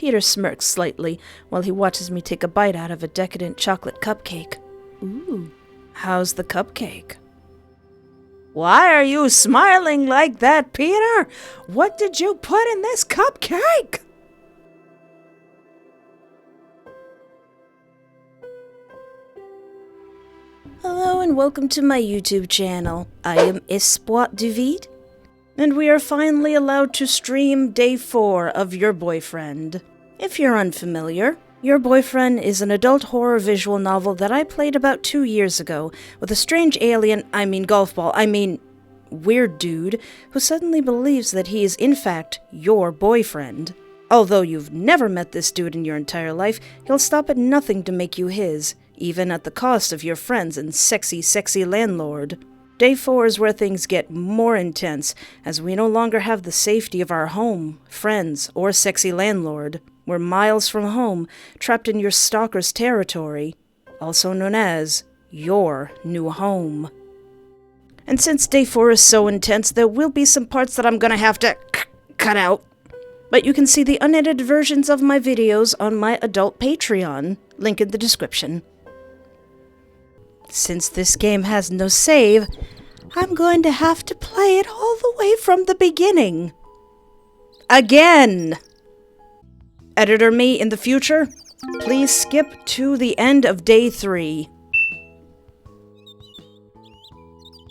Peter smirks slightly while he watches me take a bite out of a decadent chocolate cupcake. Ooh, how's the cupcake? Why are you smiling like that, Peter? What did you put in this cupcake? Hello and welcome to my YouTube channel. I am Espoir du Vide, and we are finally allowed to stream day 4 of Your Boyfriend. If you're unfamiliar, Your Boyfriend is an adult horror visual novel that I played about 2 years ago with a strange alien, weird dude, who suddenly believes that he is in fact your boyfriend. Although you've never met this dude in your entire life, he'll stop at nothing to make you his, even at the cost of your friends and sexy landlord. Day 4 is where things get more intense, as we no longer have the safety of our home, friends, or sexy landlord. We're miles from home, trapped in your stalker's territory, also known as your new home. And since Day 4 is so intense, there will be some parts that I'm gonna have to cut out. But you can see the unedited versions of my videos on my adult Patreon, link in the description. Since this game has no save, I'm going to have to play it all the way from the beginning. Again! Editor me in the future, please skip to the end of Day 3.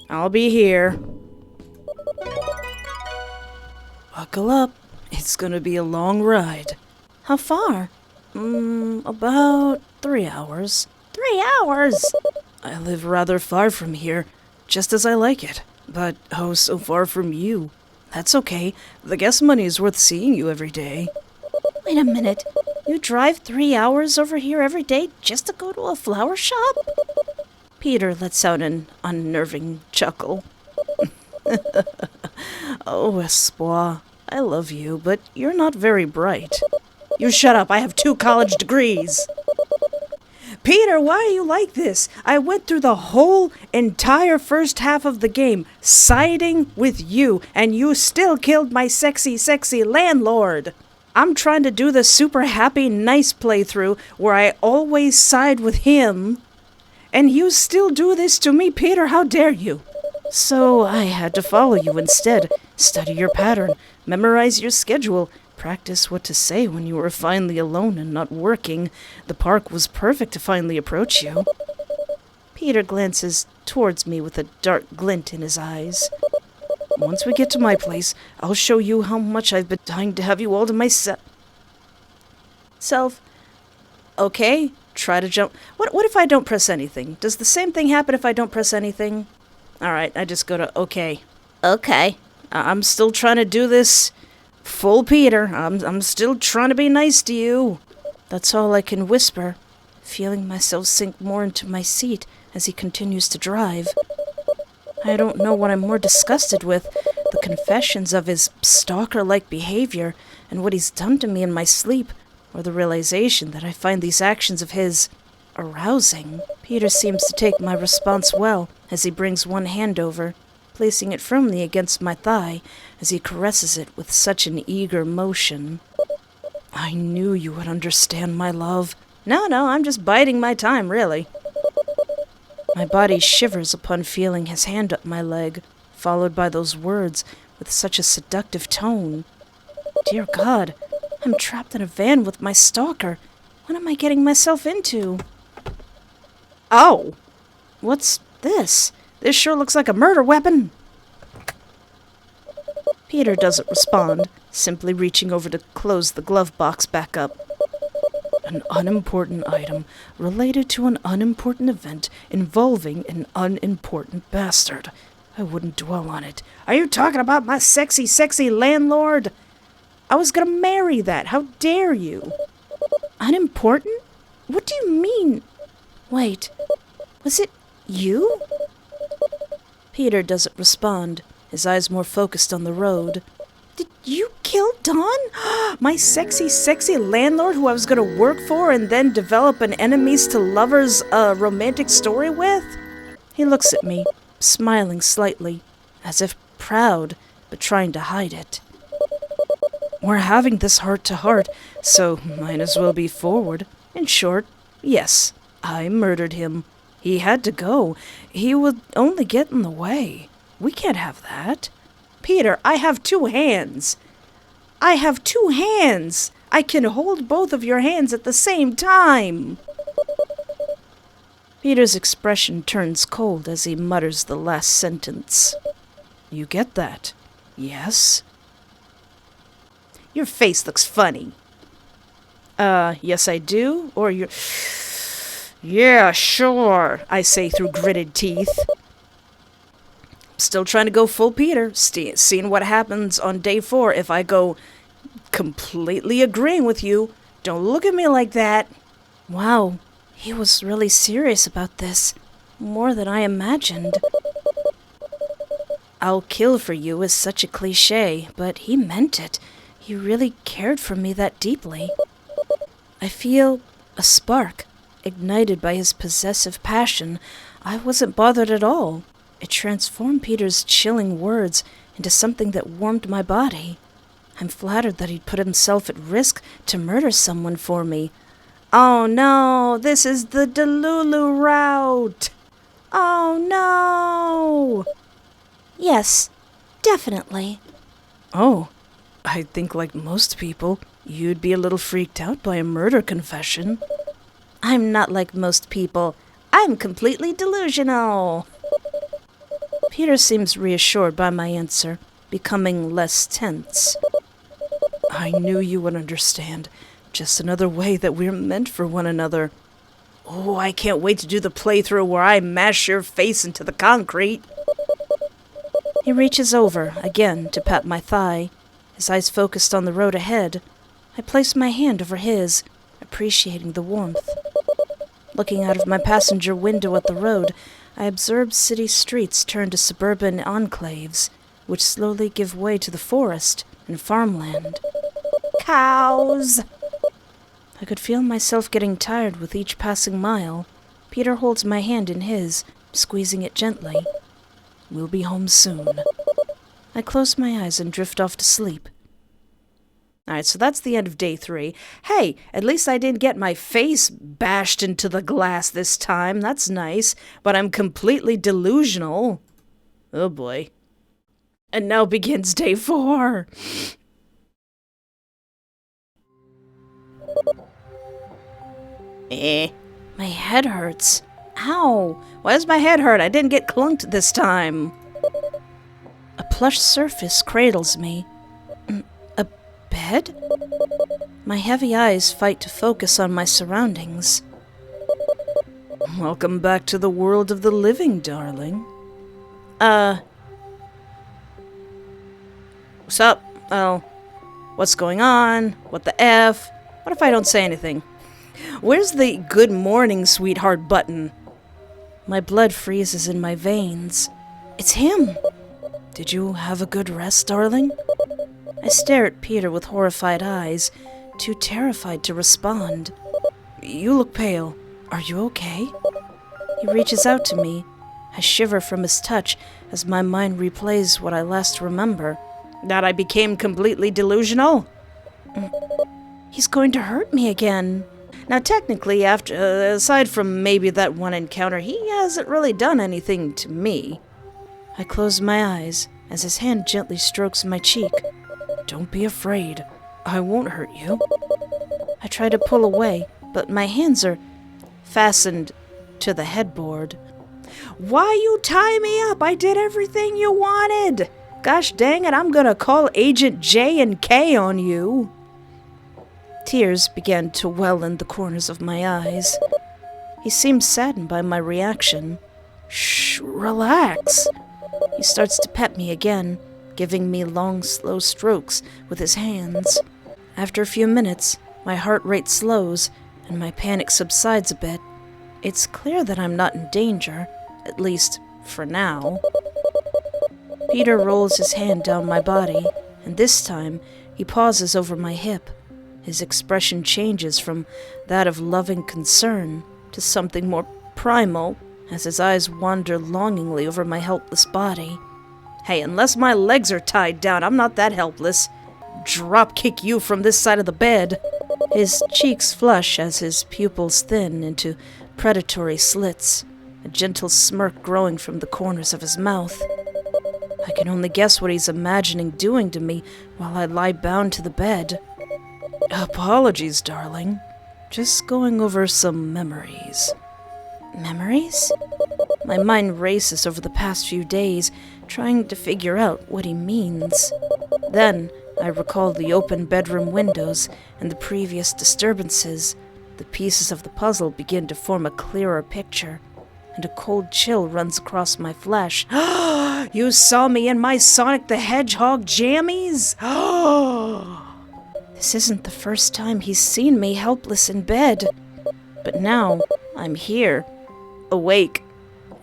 I'll be here. Buckle up. It's gonna be a long ride. How far? About 3 hours. 3 hours? I live rather far from here, just as I like it. But oh, so far from you. That's okay. The gas money is worth seeing you every day. Wait a minute. You drive 3 hours over here every day just to go to a flower shop? Peter lets out an unnerving chuckle. Oh, Espoir, I love you, but you're not very bright. You shut up, I have 2 college degrees. Peter, why are you like this? I went through the whole entire first half of the game siding with you, and you still killed my sexy landlord. I'm trying to do the super happy, nice playthrough where I always side with him, and you still do this to me, Peter, how dare you? So I had to follow you instead, study your pattern, memorize your schedule, practice what to say when you were finally alone and not working. The park was perfect to finally approach you. Peter glances towards me with a dark glint in his eyes. Once we get to my place, I'll show you how much I've been dying to have you all to myself. Okay, try to jump. What if I don't press anything? Does the same thing happen if I don't press anything? Alright, I just go to okay. Okay. I'm still trying to do this full Peter. I'm still trying to be nice to you. That's all I can whisper, feeling myself sink more into my seat as he continues to drive. I don't know what I'm more disgusted with, the confessions of his stalker-like behavior and what he's done to me in my sleep, or the realization that I find these actions of his arousing. Peter seems to take my response well as he brings one hand over, placing it firmly against my thigh as he caresses it with such an eager motion. I knew you would understand, my love. No, I'm just biding my time, really. My body shivers upon feeling his hand up my leg, followed by those words with such a seductive tone. Dear God, I'm trapped in a van with my stalker. What am I getting myself into? Oh! What's this? This sure looks like a murder weapon. Peter doesn't respond, simply reaching over to close the glove box back up. An unimportant item related to an unimportant event involving an unimportant bastard. I wouldn't dwell on it. Are you talking about my sexy landlord? I was gonna marry that. How dare you? Unimportant? What do you mean? Wait, was it you? Peter doesn't respond, his eyes more focused on the road. Did you kill Don? My sexy landlord who I was gonna work for and then develop an enemies to lovers romantic story with? He looks at me, smiling slightly, as if proud, but trying to hide it. We're having this heart-to-heart, so might as well be forward. In short, yes, I murdered him. He had to go. He would only get in the way. We can't have that. Peter, I have 2 hands. I have 2 hands. I can hold both of your hands at the same time. Peter's expression turns cold as he mutters the last sentence. You get that? Yes? Your face looks funny. Yes I do? Or you're... Yeah, sure, I say through gritted teeth. Still trying to go full Peter, seeing what happens on day 4 if I go completely agreeing with you. Don't look at me like that. Wow, he was really serious about this. More than I imagined. I'll kill for you is such a cliche, but he meant it. He really cared for me that deeply. I feel a spark, ignited by his possessive passion. I wasn't bothered at all. It transformed Peter's chilling words into something that warmed my body. I'm flattered that he'd put himself at risk to murder someone for me. Oh no, this is the Delulu route! Oh no! Yes, definitely. Oh, I think like most people, you'd be a little freaked out by a murder confession. I'm not like most people. I'm completely delusional. Peter seems reassured by my answer, becoming less tense. I knew you would understand. Just another way that we're meant for one another. Oh, I can't wait to do the playthrough where I mash your face into the concrete. He reaches over, again, to pat my thigh, his eyes focused on the road ahead. I place my hand over his, appreciating the warmth. Looking out of my passenger window at the road, I observe city streets turn to suburban enclaves, which slowly give way to the forest and farmland. Cows! I could feel myself getting tired with each passing mile. Peter holds my hand in his, squeezing it gently. We'll be home soon. I close my eyes and drift off to sleep. Alright, so that's the end of day 3. Hey, at least I didn't get my face bashed into the glass this time. That's nice. But I'm completely delusional. Oh boy. And now begins day 4. My head hurts. Ow! Why does my head hurt? I didn't get clunked this time. A plush surface cradles me. A bed? My heavy eyes fight to focus on my surroundings. Welcome back to the world of the living, darling. What's up? Oh, what's going on? What the F? What if I don't say anything? Where's the good morning, sweetheart button? My blood freezes in my veins. It's him. Did you have a good rest, darling? I stare at Peter with horrified eyes, too terrified to respond. You look pale. Are you okay? He reaches out to me. I shiver from his touch as my mind replays what I last remember. That I became completely delusional? He's going to hurt me again. Now, technically, aside from maybe that one encounter, he hasn't really done anything to me. I close my eyes as his hand gently strokes my cheek. Don't be afraid. I won't hurt you. I try to pull away, but my hands are fastened to the headboard. Why you tie me up? I did everything you wanted. Gosh dang it, I'm gonna call Agent J and K on you. Tears began to well in the corners of my eyes. He seemed saddened by my reaction. Shh, relax. He starts to pet me again, giving me long, slow strokes with his hands. After a few minutes, my heart rate slows and my panic subsides a bit. It's clear that I'm not in danger, at least for now. Peter rolls his hand down my body, and this time he pauses over my hip. His expression changes from that of loving concern to something more primal as his eyes wander longingly over my helpless body. Hey, unless my legs are tied down, I'm not that helpless. drop kick you from this side of the bed. His cheeks flush as his pupils thin into predatory slits, a gentle smirk growing from the corners of his mouth. I can only guess what he's imagining doing to me while I lie bound to the bed. Apologies, darling. Just going over some memories. Memories? My mind races over the past few days, trying to figure out what he means. Then, I recall the open bedroom windows and the previous disturbances. The pieces of the puzzle begin to form a clearer picture, and a cold chill runs across my flesh. You saw me in my Sonic the Hedgehog jammies? This isn't the first time he's seen me helpless in bed. But now, I'm here, awake,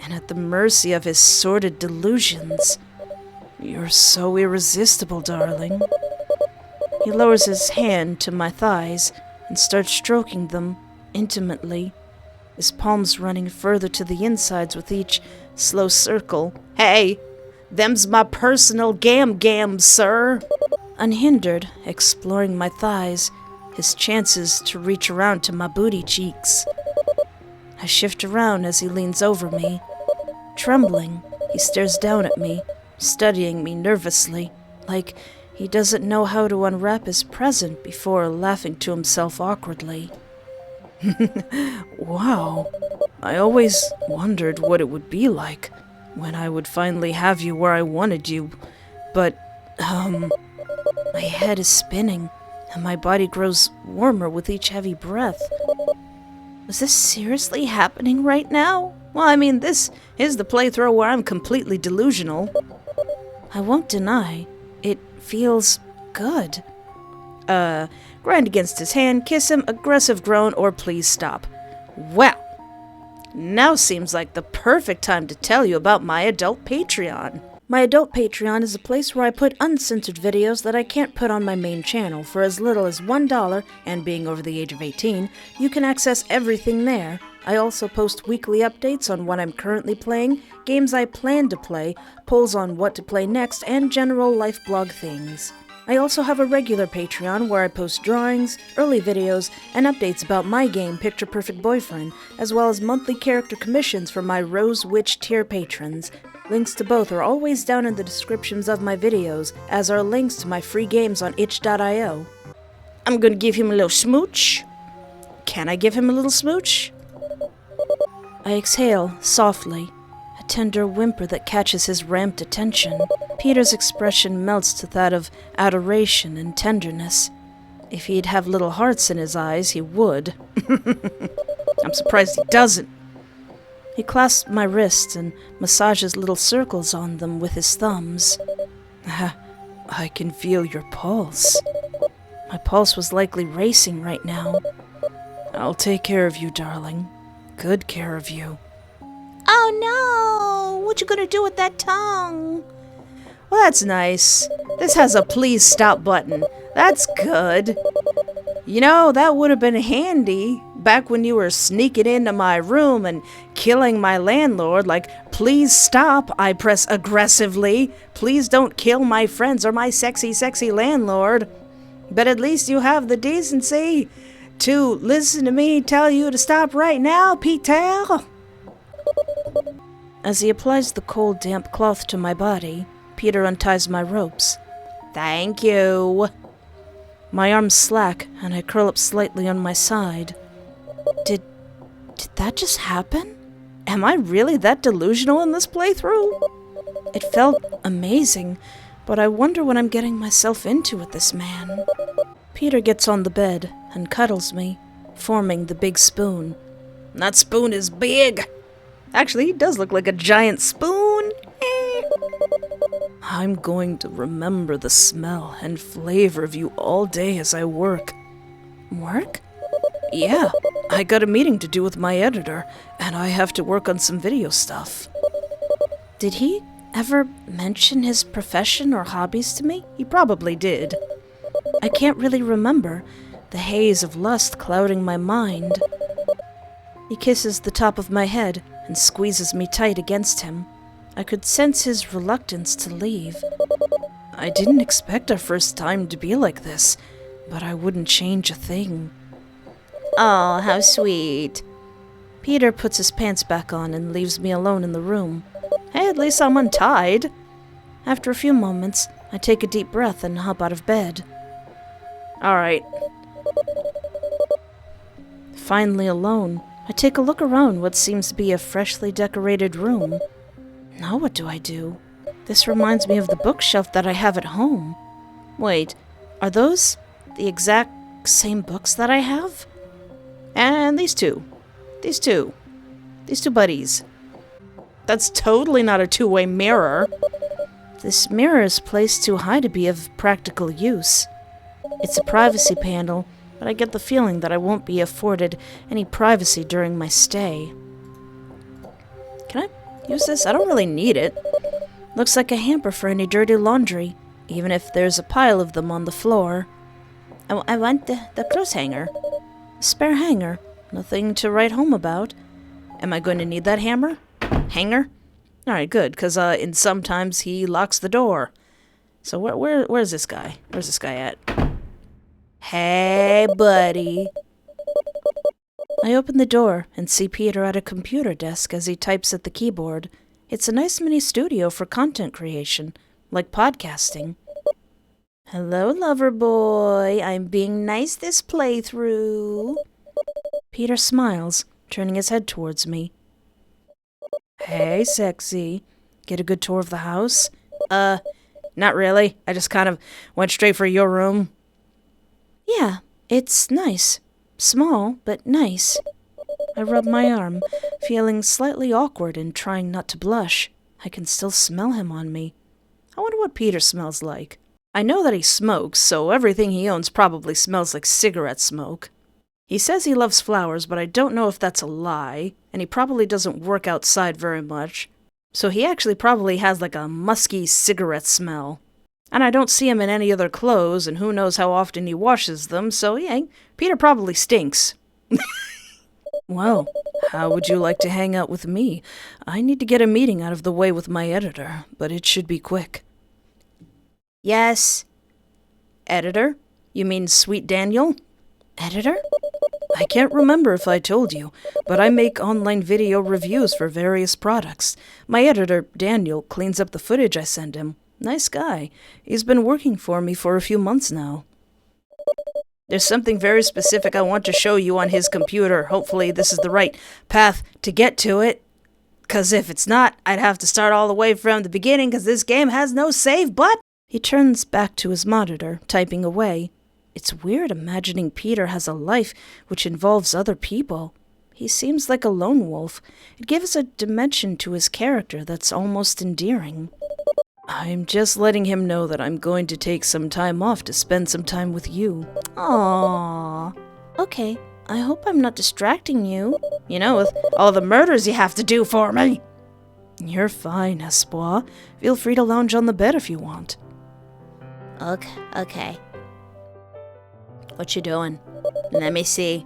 and at the mercy of his sordid delusions. You're so irresistible, darling. He lowers his hand to my thighs and starts stroking them intimately, his palms running further to the insides with each slow circle. Hey, them's my personal gams, sir. Unhindered, exploring my thighs, his chances to reach around to my booty cheeks. I shift around as he leans over me. Trembling, he stares down at me, studying me nervously, like he doesn't know how to unwrap his present before laughing to himself awkwardly. Wow, I always wondered what it would be like when I would finally have you where I wanted you, but, my head is spinning, and my body grows warmer with each heavy breath. Is this seriously happening right now? Well, I mean, this is the playthrough where I'm completely delusional. I won't deny, it feels good. Grind against his hand, kiss him, aggressive groan, or please stop. Well, now seems like the perfect time to tell you about my adult Patreon. My adult Patreon is a place where I put uncensored videos that I can't put on my main channel. For as little as $1, and being over the age of 18, you can access everything there. I also post weekly updates on what I'm currently playing, games I plan to play, polls on what to play next, and general life blog things. I also have a regular Patreon where I post drawings, early videos, and updates about my game Picture Perfect Boyfriend, as well as monthly character commissions for my Rose Witch tier patrons. Links to both are always down in the descriptions of my videos, as are links to my free games on itch.io. I'm gonna give him a little smooch. Can I give him a little smooch? I exhale softly, a tender whimper that catches his ramped attention. Peter's expression melts to that of adoration and tenderness. If he'd have little hearts in his eyes, he would. I'm surprised he doesn't. He clasps my wrists and massages little circles on them with his thumbs. I can feel your pulse. My pulse was likely racing right now. I'll take care of you, darling. Good care of you. Oh no! What you gonna do with that tongue? Well, that's nice. This has a please stop button. That's good. You know, that would have been handy back when you were sneaking into my room and killing my landlord. Like, please stop, I press aggressively. Please don't kill my friends or my sexy, sexy landlord. But at least you have the decency to listen to me tell you to stop right now, Peter. As he applies the cold, damp cloth to my body, Peter unties my ropes. Thank you. My arms slack, and I curl up slightly on my side. Did that just happen? Am I really that delusional in this playthrough? It felt amazing, but I wonder what I'm getting myself into with this man. Peter gets on the bed and cuddles me, forming the big spoon. That spoon is big. Actually, he does look like a giant spoon. I'm going to remember the smell and flavor of you all day as I work. Work? Yeah, I got a meeting to do with my editor, and I have to work on some video stuff. Did he ever mention his profession or hobbies to me? He probably did. I can't really remember, the haze of lust clouding my mind. He kisses the top of my head and squeezes me tight against him. I could sense his reluctance to leave. I didn't expect our first time to be like this, but I wouldn't change a thing. Oh, how sweet. Peter puts his pants back on and leaves me alone in the room. Hey, at least I'm untied. After a few moments, I take a deep breath and hop out of bed. Alright. Finally alone, I take a look around what seems to be a freshly decorated room. Now what do I do? This reminds me of the bookshelf that I have at home. Wait, are those the exact same books that I have? And these two buddies. That's totally not a two-way mirror. This mirror is placed too high to be of practical use. It's a privacy panel, but I get the feeling that I won't be afforded any privacy during my stay. Can I use this? I don't really need it. Looks like a hamper for any dirty laundry, even if there's a pile of them on the floor. I want the clothes hanger. A spare hanger. Nothing to write home about. Am I going to need that hanger? Alright, good, because in sometimes he locks the door. So where's this guy? Where's this guy at? Hey, buddy. I open the door and see Peter at a computer desk as he types at the keyboard. It's a nice mini studio for content creation, like podcasting. Hello, lover boy. I'm being nice this playthrough. Peter smiles, turning his head towards me. Hey, sexy. Get a good tour of the house? Not really. I just kind of went straight for your room. Yeah, it's nice. Small, but nice. I rub my arm, feeling slightly awkward and trying not to blush. I can still smell him on me. I wonder what Peter smells like. I know that he smokes, so everything he owns probably smells like cigarette smoke. He says he loves flowers, but I don't know if that's a lie, and he probably doesn't work outside very much. So he actually probably has like a musky cigarette smell. And I don't see him in any other clothes, and who knows how often he washes them, so yeah, Peter probably stinks. Well, how would you like to hang out with me? I need to get a meeting out of the way with my editor, but it should be quick. Yes. Editor? You mean Sweet Daniel? Editor? I can't remember if I told you, but I make online video reviews for various products. My editor, Daniel, cleans up the footage I send him. Nice guy. He's been working for me for a few months now. There's something very specific I want to show you on his computer. Hopefully this is the right path to get to it. 'Cause if it's not, I'd have to start all the way from the beginning, 'cause this game has no save, but... He turns back to his monitor, typing away. It's weird imagining Peter has a life which involves other people. He seems like a lone wolf. It gives a dimension to his character that's almost endearing. I'm just letting him know that I'm going to take some time off to spend some time with you. Aww. Okay, I hope I'm not distracting you. You know, with all the murders you have to do for me. You're fine, Espoir. Feel free to lounge on the bed if you want. Okay. What you doing? Let me see.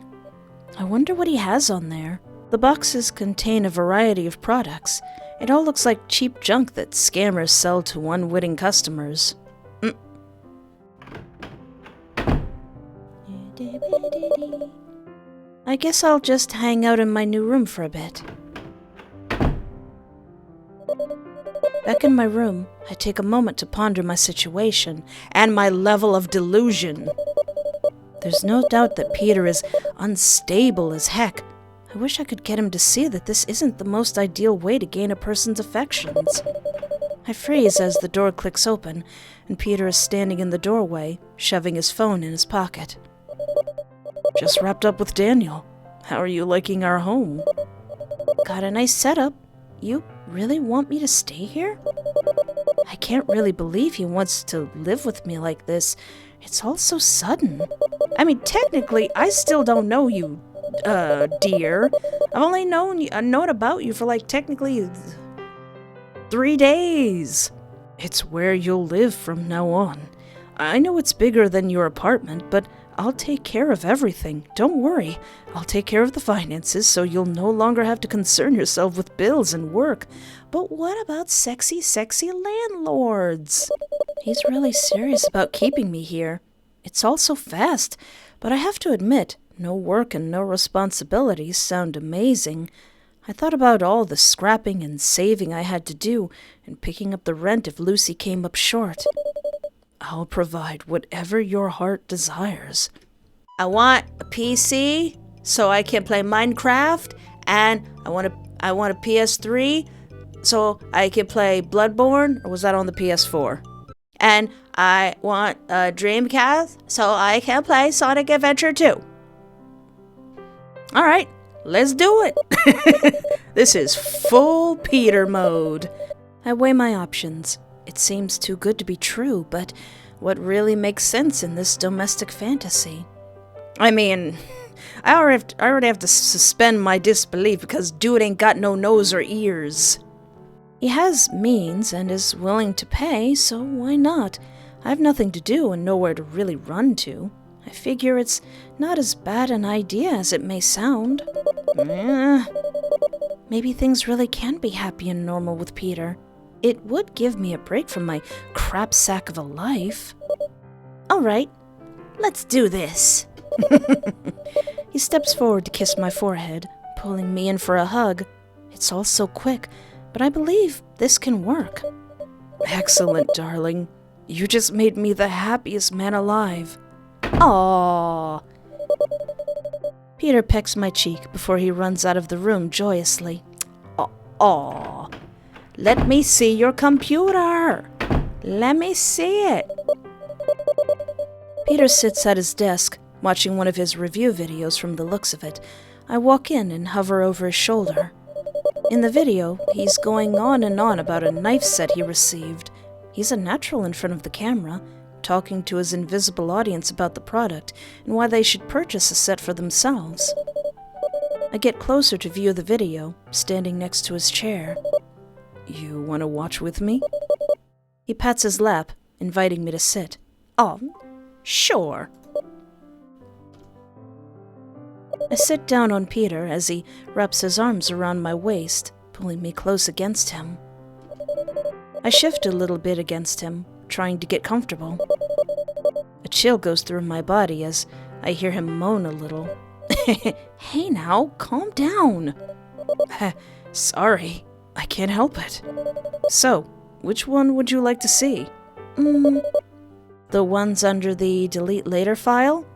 I wonder what he has on there. The boxes contain a variety of products. It all looks like cheap junk that scammers sell to unwitting customers. I guess I'll just hang out in my new room for a bit. Back in my room, I take a moment to ponder my situation and my level of delusion. There's no doubt that Peter is unstable as heck. I wish I could get him to see that this isn't the most ideal way to gain a person's affections. I freeze as the door clicks open, and Peter is standing in the doorway, shoving his phone in his pocket. Just wrapped up with Daniel. How are you liking our home? Got a nice setup. You really want me to stay here? I can't really believe he wants to live with me like this. It's all so sudden. I mean, technically, I still don't know you, dear. I've only known about you for, like, technically 3 days. It's where you'll live from now on. I know it's bigger than your apartment, but I'll take care of everything. Don't worry. I'll take care of the finances so you'll no longer have to concern yourself with bills and work. But what about sexy, sexy landlords? He's really serious about keeping me here. It's all so fast, but I have to admit, no work and no responsibilities sound amazing. I thought about all the scrapping and saving I had to do and picking up the rent if Lucy came up short. I'll provide whatever your heart desires. I want a PC so I can play Minecraft, and I want a PS3 so I can play Bloodborne, or was that on the PS4? And I want a Dreamcast so I can play Sonic Adventure 2. Alright, let's do it. This is full Peter mode. I weigh my options. It seems too good to be true, but what really makes sense in this domestic fantasy? I mean, I already have to suspend my disbelief because dude ain't got no nose or ears. He has means and is willing to pay, so why not? I have nothing to do and nowhere to really run to. I figure it's not as bad an idea as it may sound. Maybe things really can be happy and normal with Peter. It would give me a break from my crap sack of a life. All right, let's do this. He steps forward to kiss my forehead, pulling me in for a hug. It's all so quick, but I believe this can work. Excellent, darling. You just made me the happiest man alive. Aww. Peter pecks my cheek before he runs out of the room joyously. Aww. Let me see your computer. Let me see it. Peter sits at his desk, watching one of his review videos from the looks of it. I walk in and hover over his shoulder. In the video, he's going on and on about a knife set he received. He's a natural in front of the camera, talking to his invisible audience about the product and why they should purchase a set for themselves. I get closer to view the video, standing next to his chair. You want to watch with me? He pats his lap, inviting me to sit. Oh, sure. I sit down on Peter as he wraps his arms around my waist, pulling me close against him. I shift a little bit against him, trying to get comfortable. A chill goes through my body as I hear him moan a little. Hey now, calm down. Sorry, I can't help it. So, which one would you like to see? The ones under the delete later file?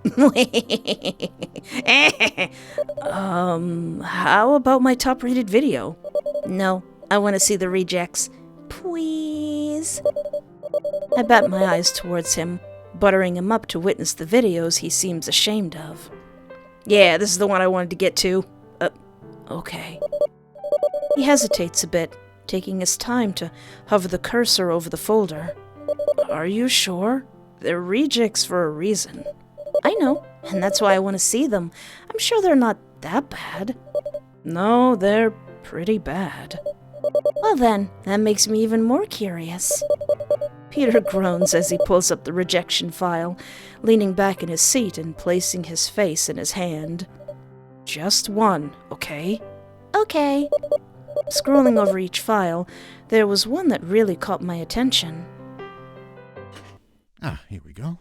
How about my top rated video? No, I want to see the rejects. Please. I bat my eyes towards him, buttering him up to witness the videos he seems ashamed of. Yeah, this is the one I wanted to get to. Okay. He hesitates a bit, taking his time to hover the cursor over the folder. Are you sure? They're rejects for a reason. I know, and that's why I want to see them. I'm sure they're not that bad. No, they're pretty bad. Well then, that makes me even more curious. Peter groans as he pulls up the rejection file, leaning back in his seat and placing his face in his hand. Just one, okay? Okay. Scrolling over each file, there was one that really caught my attention. Here we go.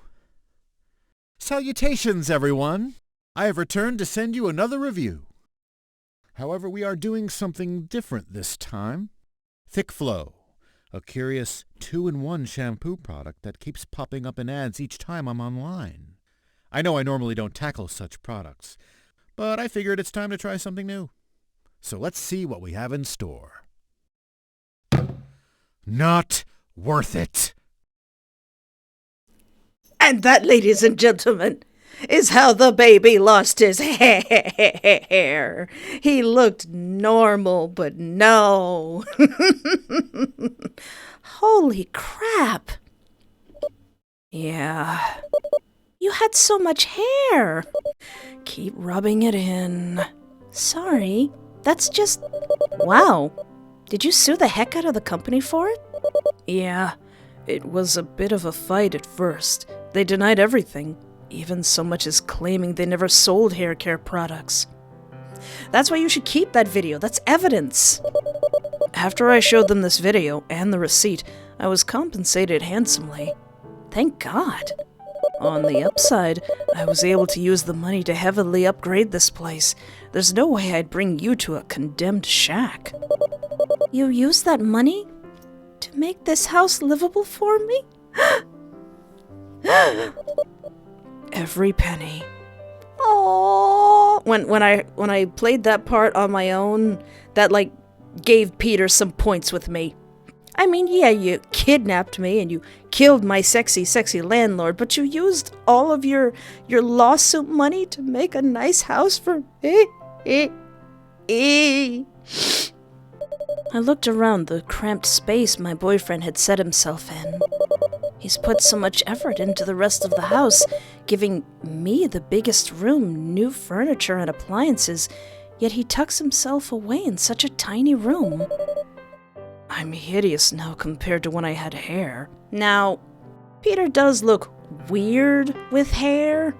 Salutations, everyone! I have returned to send you another review. However, we are doing something different this time. Thick Flow, a curious 2-in-1 shampoo product that keeps popping up in ads each time I'm online. I know I normally don't tackle such products, but I figured it's time to try something new. So let's see what we have in store. Not worth it! And that, ladies and gentlemen, is how the baby lost his hair. He looked normal, but no. Holy crap. Yeah. You had so much hair. Keep rubbing it in. Sorry. That's just... Wow. Did you sue the heck out of the company for it? Yeah. It was a bit of a fight at first. They denied everything. even so much as claiming they never sold hair care products. That's why you should keep that video. That's evidence. After I showed them this video and the receipt, I was compensated handsomely. Thank God. On the upside, I was able to use the money to heavily upgrade this place. There's no way I'd bring you to a condemned shack. You used that money to make this house livable for me? Every penny. Oh, when I played that part on my own, that gave Peter some points with me. I mean, yeah, you kidnapped me and you killed my sexy landlord, but you used all of your lawsuit money to make a nice house for me. I looked around the cramped space my boyfriend had set himself in. He's put so much effort into the rest of the house, giving me the biggest room, new furniture and appliances, yet he tucks himself away in such a tiny room. I'm hideous now compared to when I had hair. Now, Peter does look weird with hair.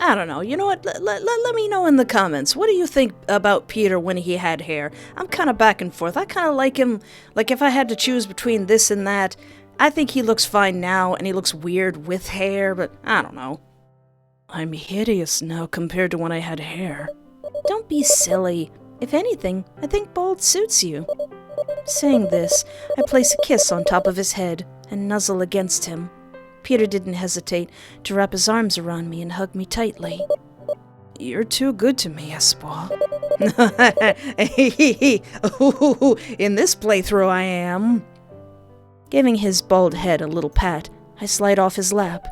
I don't know. You know what? Let me know in the comments. What do you think about Peter when he had hair? I'm kind of back and forth. I kind of like him. Like, if I had to choose between this and that, I think he looks fine now, and he looks weird with hair, but I don't know. I'm hideous now compared to when I had hair. Don't be silly. If anything, I think bald suits you. Saying this, I place a kiss on top of his head and nuzzle against him. Peter didn't hesitate to wrap his arms around me and hug me tightly. You're too good to me, Espoir. In this playthrough I am. Giving his bald head a little pat, I slide off his lap.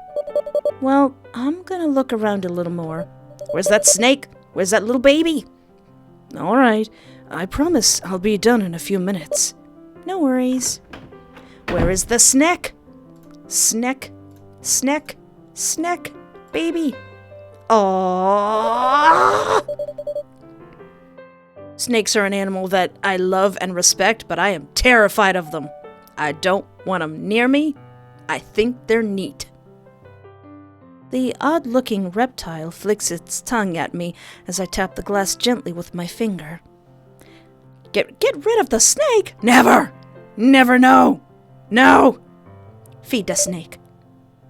Well, I'm gonna look around a little more. Where's that snake? Where's that little baby? All right, I promise I'll be done in a few minutes. No worries. Where is the snack? Snack, snack, snack, baby. Aww. Snakes are an animal that I love and respect, but I am terrified of them. I don't want them near me. I think they're neat. The odd-looking reptile flicks its tongue at me as I tap the glass gently with my finger. Get rid of the snake? Never! Never, no! No! Feed the snake.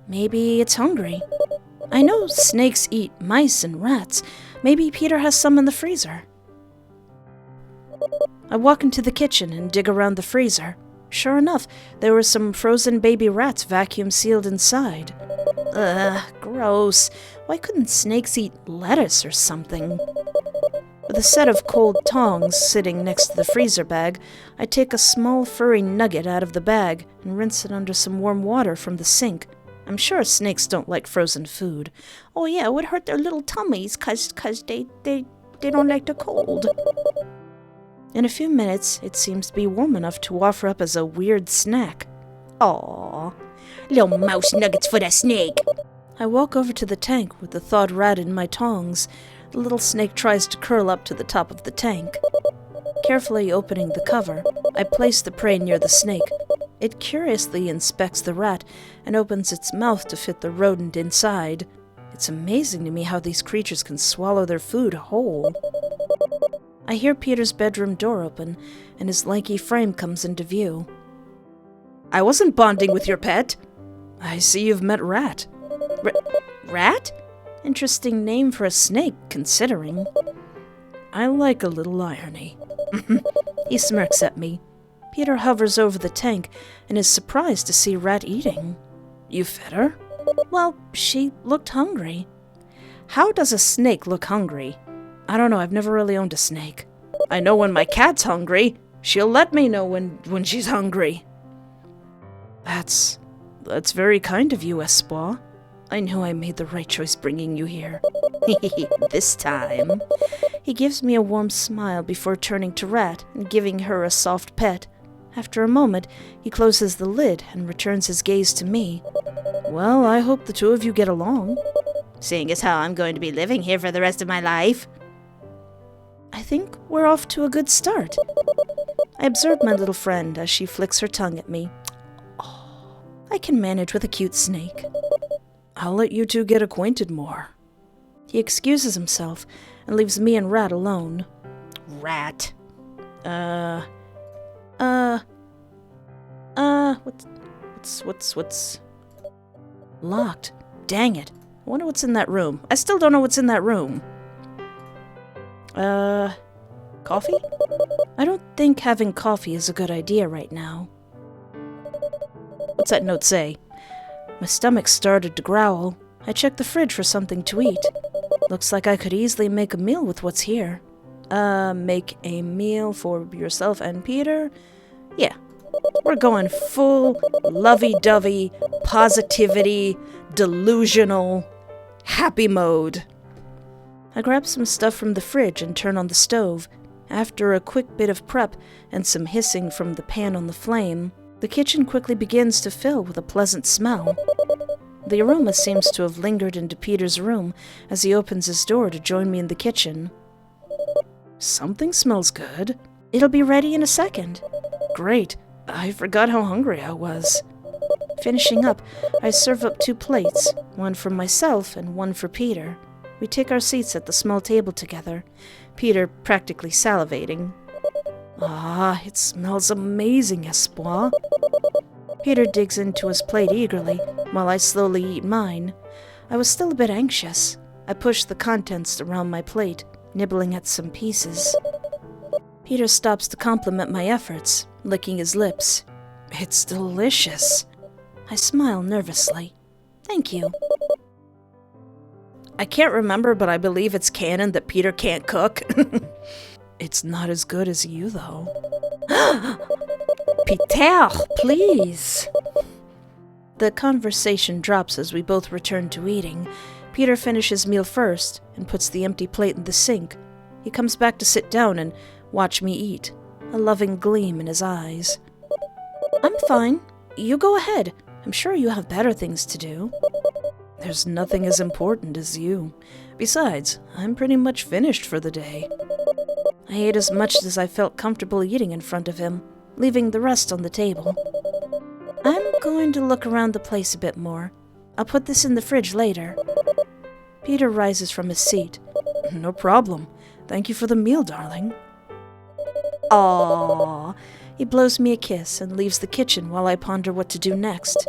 Maybe it's hungry. I know snakes eat mice and rats. Maybe Peter has some in the freezer. I walk into the kitchen and dig around the freezer. Sure enough, there were some frozen baby rats vacuum-sealed inside. Ugh, gross. Why couldn't snakes eat lettuce or something? With a set of cold tongs sitting next to the freezer bag, I take a small furry nugget out of the bag and rinse it under some warm water from the sink. I'm sure snakes don't like frozen food. Oh yeah, it would hurt their little tummies cause they don't like the cold. In a few minutes, it seems to be warm enough to offer up as a weird snack. Aww. Little mouse nuggets for the snake. I walk over to the tank with the thawed rat in my tongs. The little snake tries to curl up to the top of the tank. Carefully opening the cover, I place the prey near the snake. It curiously inspects the rat and opens its mouth to fit the rodent inside. It's amazing to me how these creatures can swallow their food whole. I hear Peter's bedroom door open, and his lanky frame comes into view. I wasn't bonding with your pet. I see you've met Rat. Rat? Interesting name for a snake, considering. I like a little irony. He smirks at me. Peter hovers over the tank and is surprised to see Rat eating. You fed her? Well, she looked hungry. How does a snake look hungry? I don't know, I've never really owned a snake. I know when my cat's hungry. She'll let me know when she's hungry. That's very kind of you, Espoir. I knew I made the right choice bringing you here. This time. He gives me a warm smile before turning to Rat and giving her a soft pet. After a moment, he closes the lid and returns his gaze to me. Well, I hope the two of you get along. Seeing as how I'm going to be living here for the rest of my life. I think we're off to a good start. I observe my little friend as she flicks her tongue at me. Oh, I can manage with a cute snake. I'll let you two get acquainted more. He excuses himself and leaves me and Rat alone. Rat. What's locked? Dang it. I wonder what's in that room. I still don't know what's in that room. Coffee? I don't think having coffee is a good idea right now. What's that note say? My stomach started to growl. I checked the fridge for something to eat. Looks like I could easily make a meal with what's here. Make a meal for yourself and Peter? Yeah. We're going full lovey-dovey, positivity, delusional, happy mode. I grab some stuff from the fridge and turn on the stove. After a quick bit of prep and some hissing from the pan on the flame, the kitchen quickly begins to fill with a pleasant smell. The aroma seems to have lingered into Peter's room as he opens his door to join me in the kitchen. Something smells good. It'll be ready in a second. Great. I forgot how hungry I was. Finishing up, I serve up 2 plates, one for myself and one for Peter. We take our seats at the small table together, Peter practically salivating. Ah, it smells amazing, Espoir. Peter digs into his plate eagerly, while I slowly eat mine. I was still a bit anxious. I pushed the contents around my plate, nibbling at some pieces. Peter stops to compliment my efforts, licking his lips. It's delicious. I smile nervously. Thank you. I can't remember, but I believe it's canon that Peter can't cook. It's not as good as you, though. Peter, please. The conversation drops as we both return to eating. Peter finishes meal first and puts the empty plate in the sink. He comes back to sit down and watch me eat, a loving gleam in his eyes. I'm fine. You go ahead. I'm sure you have better things to do. There's nothing as important as you. Besides, I'm pretty much finished for the day. I ate as much as I felt comfortable eating in front of him, leaving the rest on the table. I'm going to look around the place a bit more. I'll put this in the fridge later. Peter rises from his seat. No problem. Thank you for the meal, darling. Aww. He blows me a kiss and leaves the kitchen while I ponder what to do next.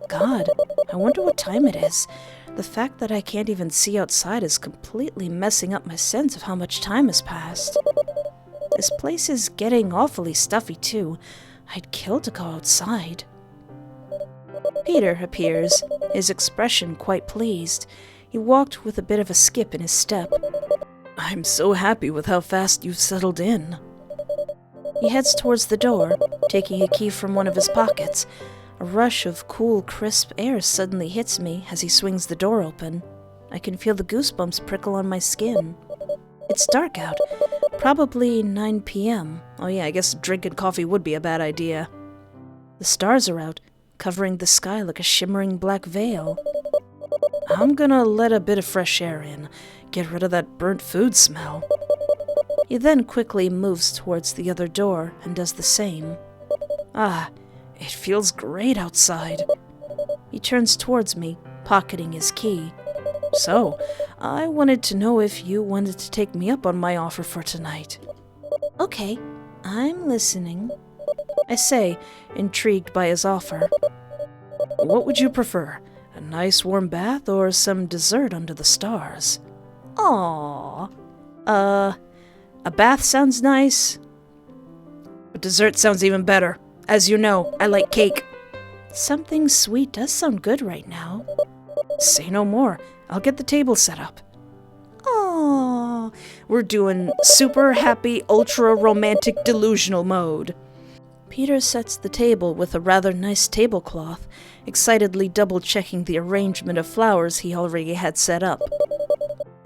God, I wonder what time it is. The fact that I can't even see outside is completely messing up my sense of how much time has passed. This place is getting awfully stuffy, too. I'd kill to go outside. Peter appears, his expression quite pleased. He walked with a bit of a skip in his step. I'm so happy with how fast you've settled in. He heads towards the door, taking a key from one of his pockets. A rush of cool, crisp air suddenly hits me as he swings the door open. I can feel the goosebumps prickle on my skin. It's dark out, probably 9 p.m. Oh yeah, I guess drinking coffee would be a bad idea. The stars are out, covering the sky like a shimmering black veil. I'm gonna let a bit of fresh air in, get rid of that burnt food smell. He then quickly moves towards the other door and does the same. Ah, it feels great outside. He turns towards me, pocketing his key. So, I wanted to know if you wanted to take me up on my offer for tonight. Okay, I'm listening, I say, intrigued by his offer. What would you prefer? A nice warm bath or some dessert under the stars? Aww. A bath sounds nice. A dessert sounds even better. As you know, I like cake. Something sweet does sound good right now. Say no more. I'll get the table set up. Aww. We're doing super happy, ultra romantic delusional mode. Peter sets the table with a rather nice tablecloth, excitedly double-checking the arrangement of flowers he already had set up.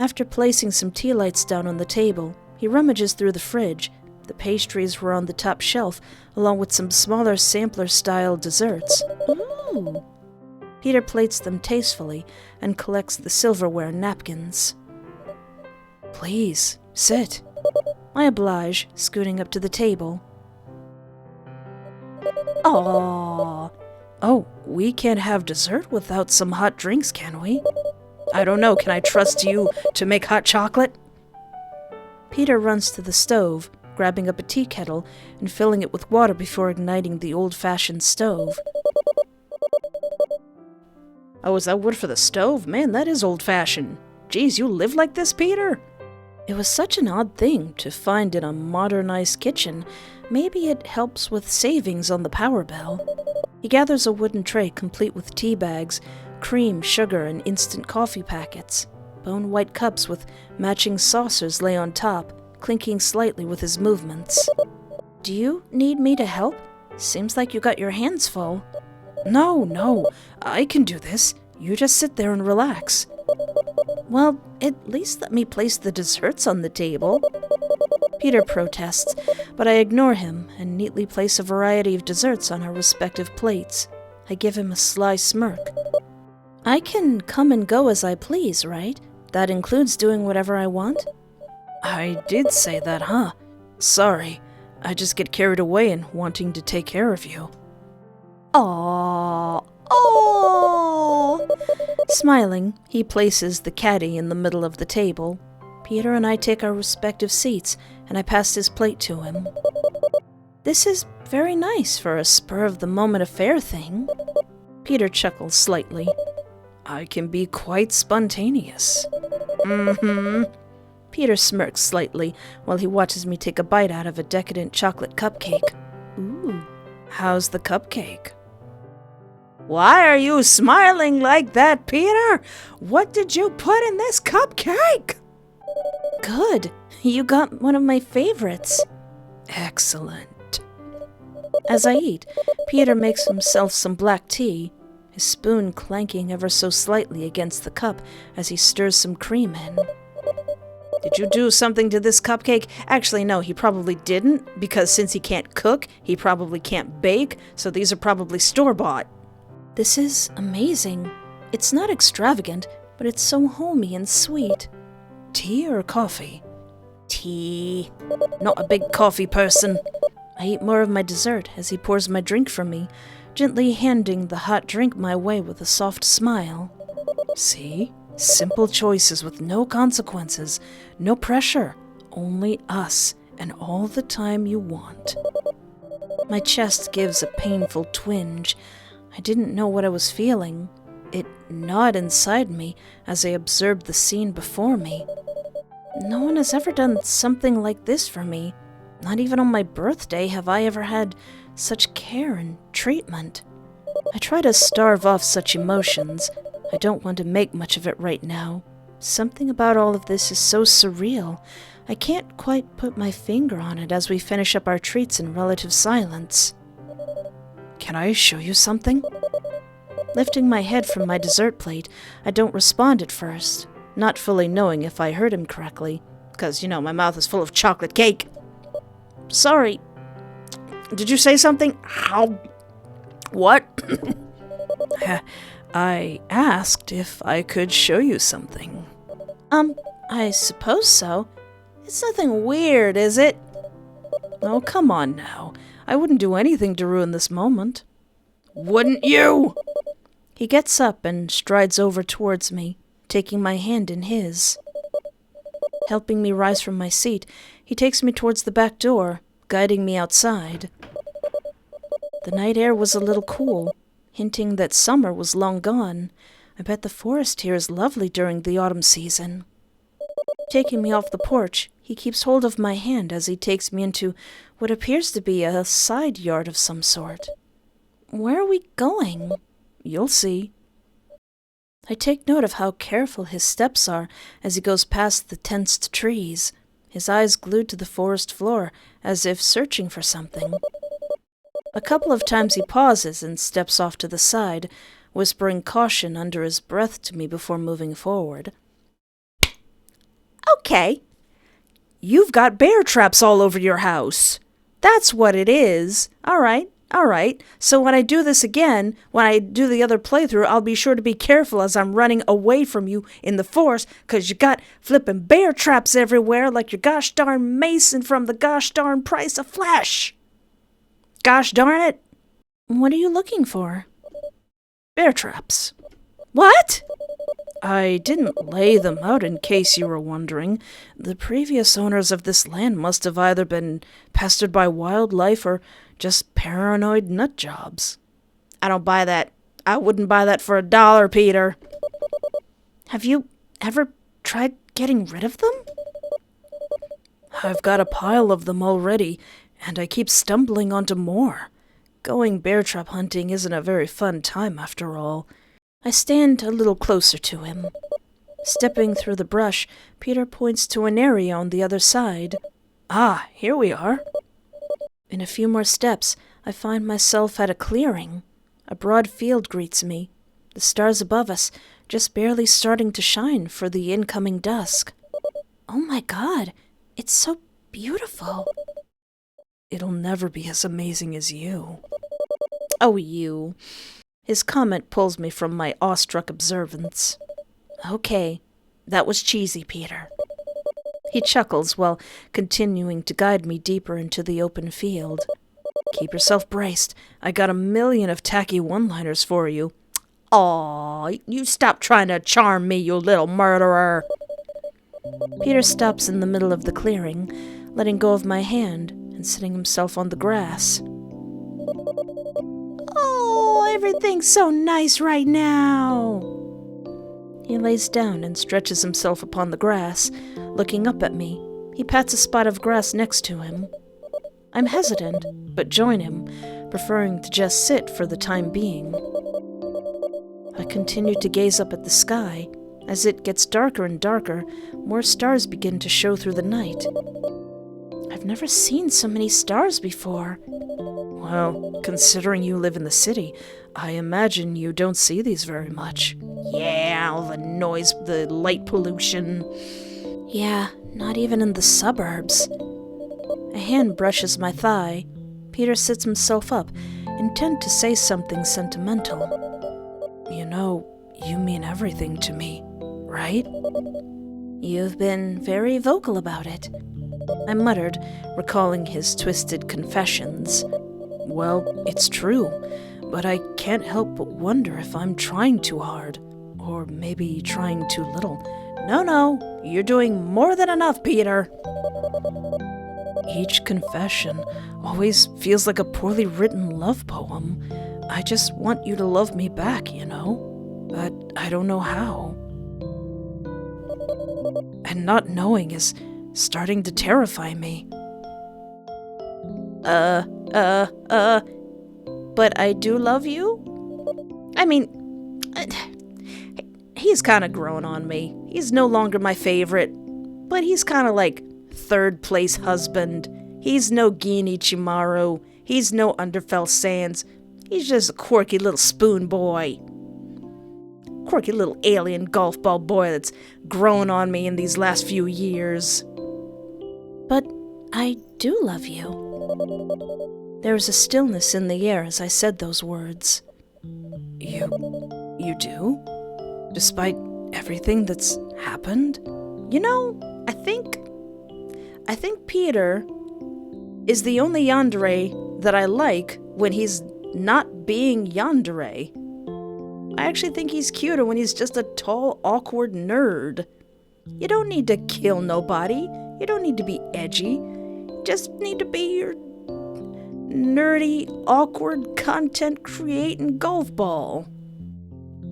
After placing some tea lights down on the table, he rummages through the fridge. The pastries were on the top shelf, along with some smaller sampler-style desserts. Ooh. Peter plates them tastefully and collects the silverware and napkins. Please, sit. I oblige, scooting up to the table. Aww. Oh, we can't have dessert without some hot drinks, can we? I don't know, can I trust you to make hot chocolate? Peter runs to the stove, grabbing up a tea kettle and filling it with water before igniting the old-fashioned stove. Oh, is that wood for the stove? Man, that is old-fashioned. Geez, you live like this, Peter? It was such an odd thing to find in a modernized kitchen. Maybe it helps with savings on the power bill. He gathers a wooden tray complete with tea bags, cream, sugar, and instant coffee packets. Bone white cups with matching saucers lay on top, clinking slightly with his movements. Do you need me to help? Seems like you got your hands full. No, I can do this. You just sit there and relax. Well, at least let me place the desserts on the table. Peter protests, but I ignore him and neatly place a variety of desserts on our respective plates. I give him a sly smirk. I can come and go as I please, right? That includes doing whatever I want? I did say that, huh? Sorry, I just get carried away in wanting to take care of you. Aww. Smiling, he places the caddy in the middle of the table. Peter and I take our respective seats, and I pass his plate to him. This is very nice for a spur-of-the-moment affair thing. Peter chuckles slightly. I can be quite spontaneous. Peter smirks slightly while he watches me take a bite out of a decadent chocolate cupcake. Ooh, how's the cupcake? Why are you smiling like that, Peter? What did you put in this cupcake? Good. You got one of my favorites. Excellent. As I eat, Peter makes himself some black tea, his spoon clanking ever so slightly against the cup as he stirs some cream in. Did you do something to this cupcake? Actually, no, he probably didn't, because since he can't cook, he probably can't bake, so these are probably store-bought. This is amazing. It's not extravagant, but it's so homey and sweet. Tea or coffee? Tea. Not a big coffee person. I eat more of my dessert as he pours my drink for me, gently handing the hot drink my way with a soft smile. See? Simple choices with no consequences, no pressure, only us and all the time you want. My chest gives a painful twinge. I didn't know what I was feeling. It gnawed inside me as I observed the scene before me. No one has ever done something like this for me. Not even on my birthday have I ever had such care and treatment. I try to starve off such emotions. I don't want to make much of it right now. Something about all of this is so surreal. I can't quite put my finger on it as we finish up our treats in relative silence. Can I show you something? Lifting my head from my dessert plate, I don't respond at first, not fully knowing if I heard him correctly, because, my mouth is full of chocolate cake. Sorry. Did you say something? How? What? I asked if I could show you something. I suppose so. It's nothing weird, is it? Oh, come on now. I wouldn't do anything to ruin this moment. Wouldn't you? He gets up and strides over towards me, taking my hand in his. Helping me rise from my seat, he takes me towards the back door, guiding me outside. The night air was a little cool, hinting that summer was long gone. I bet the forest here is lovely during the autumn season. Taking me off the porch, he keeps hold of my hand as he takes me into what appears to be a side yard of some sort. Where are we going? You'll see. I take note of how careful his steps are as he goes past the tensed trees, his eyes glued to the forest floor as if searching for something. A couple of times he pauses and steps off to the side, whispering caution under his breath to me before moving forward. Okay. You've got bear traps all over your house. That's what it is. All right. So when I do this again, when I do the other playthrough, I'll be sure to be careful as I'm running away from you in the forest, 'cause you got flippin' bear traps everywhere like your gosh darn Mason from the gosh darn Price of Flesh. Gosh darn it. What are you looking for? Bear traps. What? I didn't lay them out in case you were wondering. The previous owners of this land must have either been pestered by wildlife or just paranoid nut jobs. I don't buy that. I wouldn't buy that for $1, Peter. Have you ever tried getting rid of them? I've got a pile of them already, and I keep stumbling onto more. Going bear trap hunting isn't a very fun time after all. I stand a little closer to him. Stepping through the brush, Peter points to an area on the other side. Ah, here we are. In a few more steps, I find myself at a clearing. A broad field greets me, the stars above us just barely starting to shine for the incoming dusk. Oh my God, it's so beautiful. It'll never be as amazing as you. Oh, you. His comment pulls me from my awestruck observance. Okay, that was cheesy, Peter. He chuckles while continuing to guide me deeper into the open field. Keep yourself braced. I got 1,000,000 of tacky one-liners for you. Aw, you stop trying to charm me, you little murderer. Peter stops in the middle of the clearing, letting go of my hand and sitting himself on the grass. Oh, everything's so nice right now. He lays down and stretches himself upon the grass, looking up at me. He pats a spot of grass next to him. I'm hesitant, but join him, preferring to just sit for the time being. I continue to gaze up at the sky. As it gets darker and darker, more stars begin to show through the night. I've never seen so many stars before. Well, considering you live in the city, I imagine you don't see these very much. Yeah, all the noise, the light pollution. Yeah, not even in the suburbs. A hand brushes my thigh. Peter sits himself up, intent to say something sentimental. You know, you mean everything to me, right? You've been very vocal about it, I muttered, recalling his twisted confessions. Well, it's true, but I can't help but wonder if I'm trying too hard, or maybe trying too little. No, you're doing more than enough, Peter. Each confession always feels like a poorly written love poem. I just want you to love me back, you know, but I don't know how. And not knowing is starting to terrify me. But I do love you? I mean, he's kind of grown on me. He's no longer my favorite, but he's kind of like third-place husband. He's no Gin Ichimaru. He's no Underfell Sands. He's just a quirky little spoon boy. Quirky little alien golf ball boy that's grown on me in these last few years. But I do love you. There was a stillness in the air as I said those words. You do? Despite everything that's happened? You know, I think Peter is the only yandere that I like when he's not being yandere. I actually think he's cuter when he's just a tall, awkward nerd. You don't need to kill nobody. You don't need to be edgy. You just need to be your nerdy, awkward, content-creating golf ball.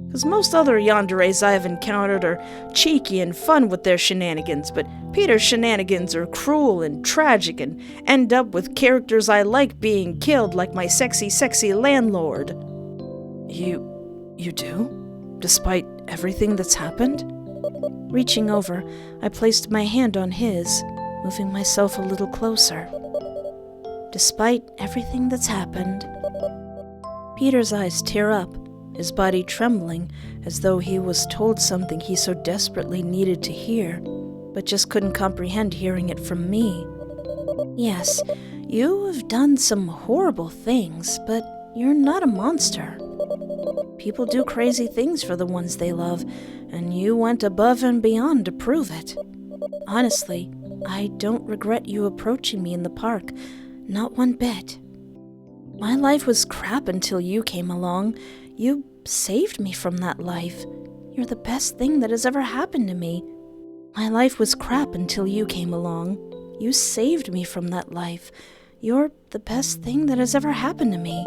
Because most other yanderes I have encountered are cheeky and fun with their shenanigans, but Peter's shenanigans are cruel and tragic and end up with characters I like being killed, like my sexy, sexy landlord. You do? Despite everything that's happened? Reaching over, I placed my hand on his, moving myself a little closer. Despite everything that's happened. Peter's eyes tear up, his body trembling as though he was told something he so desperately needed to hear, but just couldn't comprehend hearing it from me. Yes, you have done some horrible things, but you're not a monster. People do crazy things for the ones they love, and you went above and beyond to prove it. Honestly, I don't regret you approaching me in the park, not one bit. My life was crap until you came along. You saved me from that life. You're the best thing that has ever happened to me. My life was crap until you came along. You saved me from that life. You're the best thing that has ever happened to me."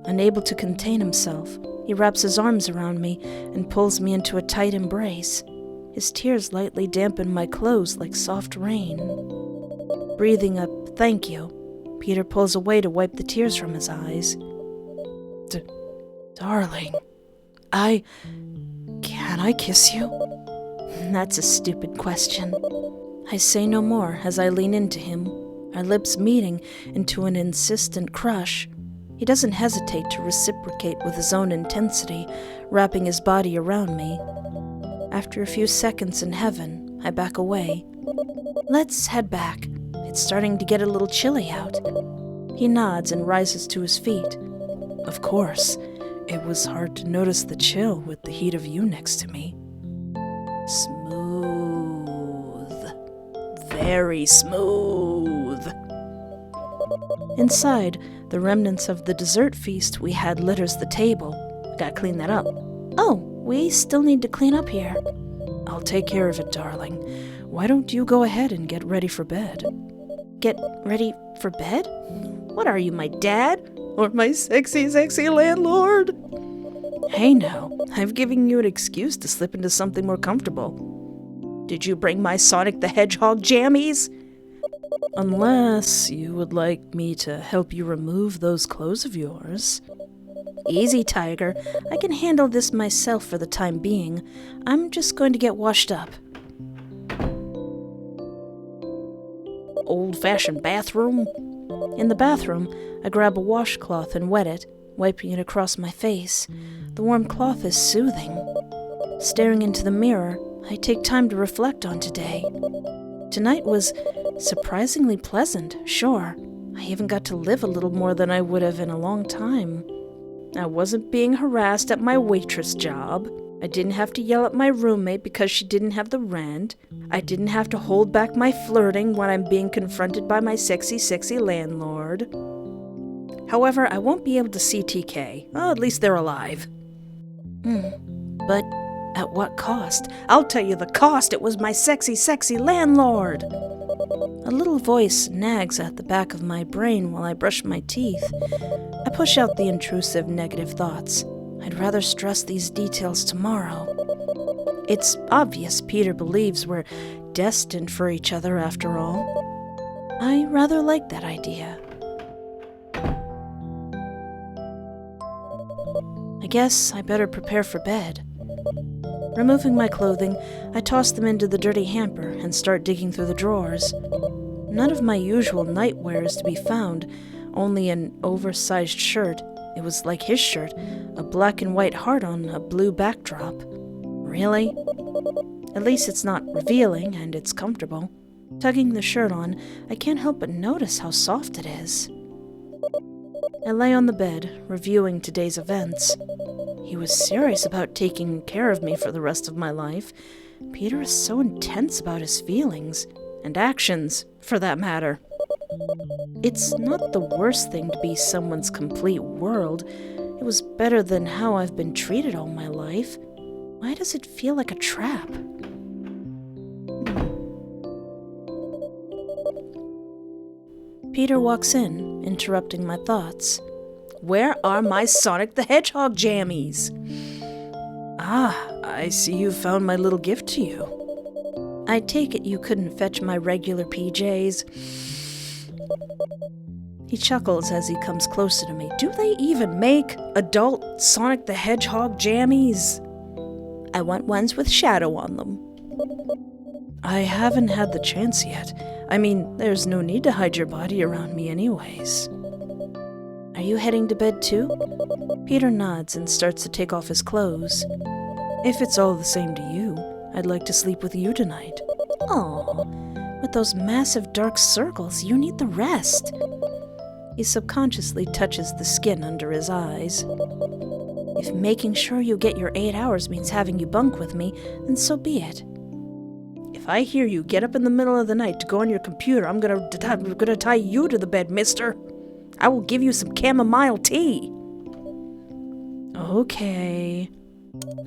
Unable to contain himself, he wraps his arms around me and pulls me into a tight embrace. His tears lightly dampen my clothes like soft rain. Breathing a "thank you," Peter pulls away to wipe the tears from his eyes. "Darling, can I kiss you?" That's a stupid question. I say no more as I lean into him, our lips meeting into an insistent crush. He doesn't hesitate to reciprocate with his own intensity, wrapping his body around me. After a few seconds in heaven, I back away. "Let's head back. It's starting to get a little chilly out." He nods and rises to his feet. Of course, it was hard to notice the chill with the heat of you next to me. Smooth. Very smooth. Inside, the remnants of the dessert feast we had litters the table. I gotta clean that up. "Oh, we still need to clean up here." "I'll take care of it, darling. Why don't you go ahead and get ready for bed?" "Get ready for bed? What are you, my dad? Or my sexy, sexy landlord?" "Hey now, I've given you an excuse to slip into something more comfortable." "Did you bring my Sonic the Hedgehog jammies?" "Unless you would like me to help you remove those clothes of yours." "Easy, Tiger. I can handle this myself for the time being. I'm just going to get washed up." Old-fashioned bathroom? In the bathroom, I grab a washcloth and wet it, wiping it across my face. The warm cloth is soothing. Staring into the mirror, I take time to reflect on today. Tonight was surprisingly pleasant, sure. I even got to live a little more than I would have in a long time. I wasn't being harassed at my waitress job. I didn't have to yell at my roommate because she didn't have the rent. I didn't have to hold back my flirting when I'm being confronted by my sexy, sexy landlord. However, I won't be able to see TK. Well, at least they're alive. But at what cost? I'll tell you the cost. It was my sexy, sexy landlord. A little voice nags at the back of my brain while I brush my teeth. I push out the intrusive negative thoughts. I'd rather stress these details tomorrow. It's obvious Peter believes we're destined for each other after all. I rather like that idea. I guess I better prepare for bed. Removing my clothing, I toss them into the dirty hamper and start digging through the drawers. None of my usual nightwear is to be found, only an oversized shirt. It was like his shirt, a black and white heart on a blue backdrop. Really? At least it's not revealing, and it's comfortable. Tugging the shirt on, I can't help but notice how soft it is. I lay on the bed, reviewing today's events. He was serious about taking care of me for the rest of my life. Peter is so intense about his feelings, and actions, for that matter. It's not the worst thing to be someone's complete world. It was better than how I've been treated all my life. Why does it feel like a trap? Peter walks in, interrupting my thoughts. "Where are my Sonic the Hedgehog jammies?" "Ah, I see you found my little gift to you." "I take it you couldn't fetch my regular PJs." He chuckles as he comes closer to me. "Do they even make adult Sonic the Hedgehog jammies?" "I want ones with shadow on them." "I haven't had the chance yet. I mean, there's no need to hide your body around me anyways." "Are you heading to bed too?" Peter nods and starts to take off his clothes. "If it's all the same to you, I'd like to sleep with you tonight." "Aw, with those massive dark circles, you need the rest." He subconsciously touches the skin under his eyes. "If making sure you get your 8 hours means having you bunk with me, then so be it." "If I hear you get up in the middle of the night to go on your computer, I'm gonna tie you to the bed, mister. I will give you some chamomile tea." Okay.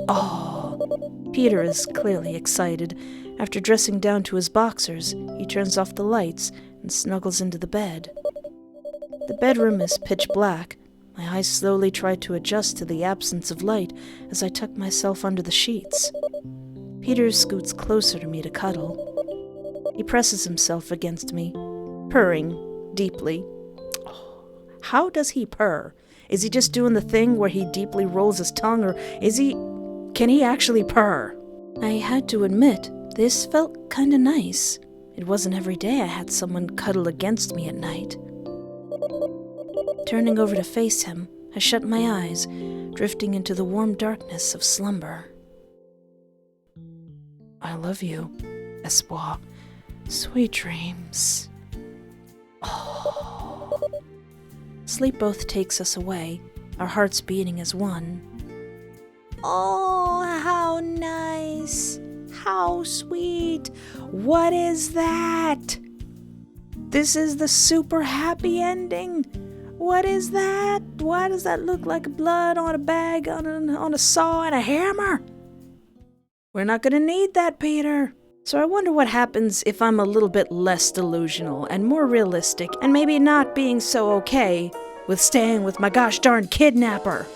Oh, Peter is clearly excited. After dressing down to his boxers, he turns off the lights and snuggles into the bed. The bedroom is pitch black. My eyes slowly try to adjust to the absence of light as I tuck myself under the sheets. Peter scoots closer to me to cuddle. He presses himself against me, purring deeply. Oh, how does he purr? Is he just doing the thing where he deeply rolls his tongue, or can he actually purr? I had to admit, this felt kinda nice. It wasn't every day I had someone cuddle against me at night. Turning over to face him, I shut my eyes, drifting into the warm darkness of slumber. I love you, Espoir. Sweet dreams. Oh. Sleep both takes us away, our hearts beating as one. Oh, how nice! How sweet! What is that? This is the super happy ending. What is that? Why does that look like blood on a bag, on a saw, and a hammer? We're not gonna need that, Peter. So I wonder what happens if I'm a little bit less delusional and more realistic, and maybe not being so okay with staying with my gosh darn kidnapper.